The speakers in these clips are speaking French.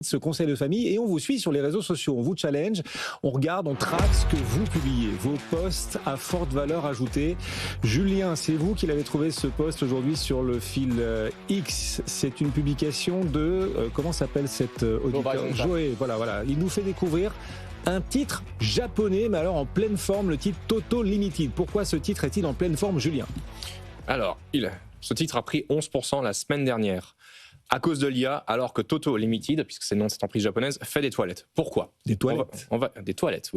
ce conseil de famille et on vous suit sur les réseaux sociaux, on vous challenge, on regarde, on traque ce que vous publiez, vos posts à forte valeur ajoutée. Julien, c'est vous qui l'avez trouvé ce post aujourd'hui sur le fil X. C'est une publication de, comment s'appelle cet auditeur ? Joé, voilà. Il nous fait découvrir un titre japonais, mais alors en pleine forme, le titre Toto Limited. Pourquoi ce titre est-il en pleine forme, Julien ? Alors, ce titre a pris 11% la semaine dernière. À cause de l'IA, alors que Toto Limited, puisque c'est le nom de cette entreprise japonaise, fait des toilettes. Pourquoi ? Des toilettes Des toilettes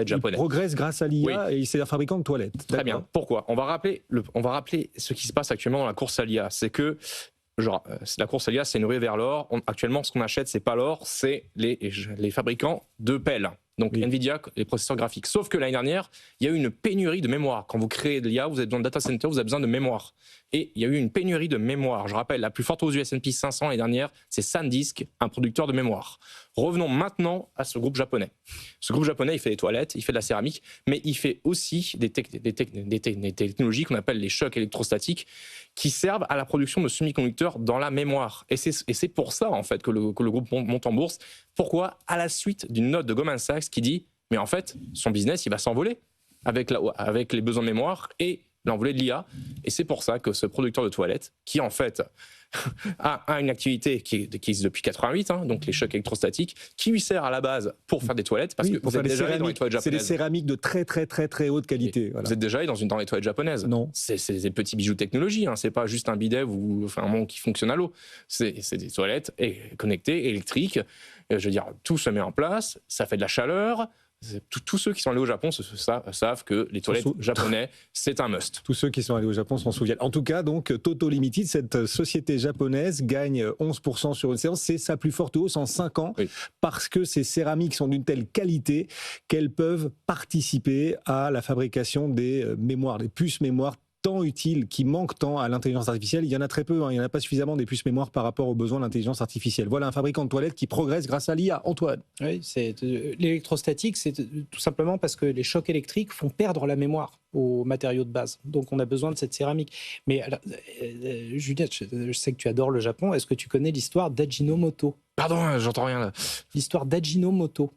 japonaises. Il progresse grâce à l'IA et c'est un fabricant de toilettes. Très bien. Pourquoi ? On va rappeler ce qui se passe actuellement dans la course à l'IA. C'est que la course à l'IA, c'est une ruée vers l'or. Actuellement, ce qu'on achète, c'est pas l'or, c'est les fabricants de pelles. Donc oui. Nvidia, les processeurs graphiques. Sauf que l'année dernière, il y a eu une pénurie de mémoire. Quand vous créez de l'IA, vous avez besoin de data center, vous avez besoin de mémoire. Et il y a eu une pénurie de mémoire. Je rappelle, la plus forte hausse du S&P 500 l'année dernière, c'est SanDisk, un producteur de mémoire. Revenons maintenant à ce groupe japonais. Ce groupe japonais, il fait des toilettes, il fait de la céramique, mais il fait aussi des technologies qu'on appelle les chocs électrostatiques qui servent à la production de semi-conducteurs dans la mémoire. Et c'est pour ça, en fait, que le groupe monte en bourse. Pourquoi ? À la suite d'une note de Goldman Sachs qui dit « Mais en fait, son business, il va s'envoler avec les besoins de mémoire et l'envolée de l'IA. » Et c'est pour ça que ce producteur de toilettes, qui en fait a une activité qui existe depuis 88, donc les chocs électrostatiques, qui lui sert à la base pour faire des toilettes, parce que vous êtes déjà allé dans les toilettes japonaises. C'est des céramiques de très très très très haute qualité. Voilà. Vous êtes déjà allé dans les toilettes japonaises. Non. C'est des petits bijoux de technologie, c'est pas juste un bidet ou un monde qui fonctionne à l'eau. C'est des toilettes connectées, électriques. Je veux dire, tout se met en place, ça fait de la chaleur. Tous ceux qui sont allés au Japon savent que les toilettes japonais, c'est un must. Tous ceux qui sont allés au Japon s'en souviennent. En tout cas, donc, Toto Limited, cette société japonaise, gagne 11% sur une séance. C'est sa plus forte hausse en 5 ans, oui, parce que ces céramiques sont d'une telle qualité qu'elles peuvent participer à la fabrication des mémoires, des puces mémoires tant utiles, qui manquent tant à l'intelligence artificielle. Il y en a très peu, il n'y en a pas suffisamment des puces mémoire par rapport aux besoins de l'intelligence artificielle. Voilà un fabricant de toilettes qui progresse grâce à l'IA. Antoine. Oui, l'électrostatique, c'est tout simplement parce que les chocs électriques font perdre la mémoire aux matériaux de base. Donc on a besoin de cette céramique. Mais alors, Juliette, je sais que tu adores le Japon. Est-ce que tu connais l'histoire d'Ajinomoto ? Pardon, j'entends rien là. L'histoire d'Ajinomoto.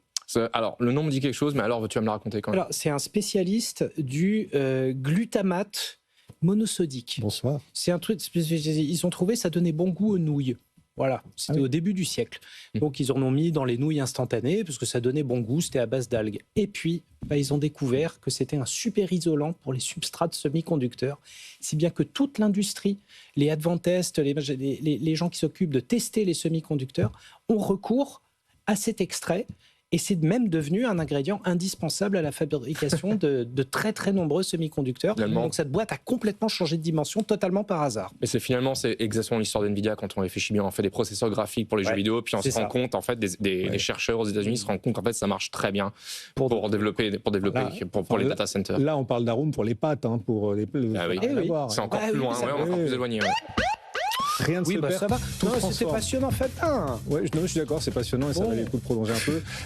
Alors, le nom me dit quelque chose, mais alors tu vas me la raconter quand même. Alors, c'est un spécialiste du glutamate monosodique. Bonsoir. C'est un truc, ils ont trouvé, ça donnait bon goût aux nouilles. Voilà, c'était au début du siècle. Donc ils en ont mis dans les nouilles instantanées parce que ça donnait bon goût, c'était à base d'algues. Et puis, ils ont découvert que c'était un super isolant pour les substrats semi-conducteurs, si bien que toute l'industrie, les Advantest, les gens qui s'occupent de tester les semi-conducteurs, ont recours à cet extrait. Et c'est même devenu un ingrédient indispensable à la fabrication de très très nombreux semi-conducteurs. Finalement, donc cette boîte a complètement changé de dimension, totalement par hasard. Mais c'est exactement l'histoire d'Nvidia quand on réfléchit bien. On fait des processeurs graphiques pour les jeux vidéo, puis on se rend compte, en fait, des chercheurs aux États-Unis se rendent compte qu'en fait, ça marche très bien pour développer les data centers. Là, on parle d'arôme pour les pâtes, pour les. C'est encore plus loin, on est encore plus éloigné. Rien ne se perd. Ça va. C'était passionnant, en fait. Ouais, je suis d'accord, c'est passionnant et ça valait le coup de prolonger un peu.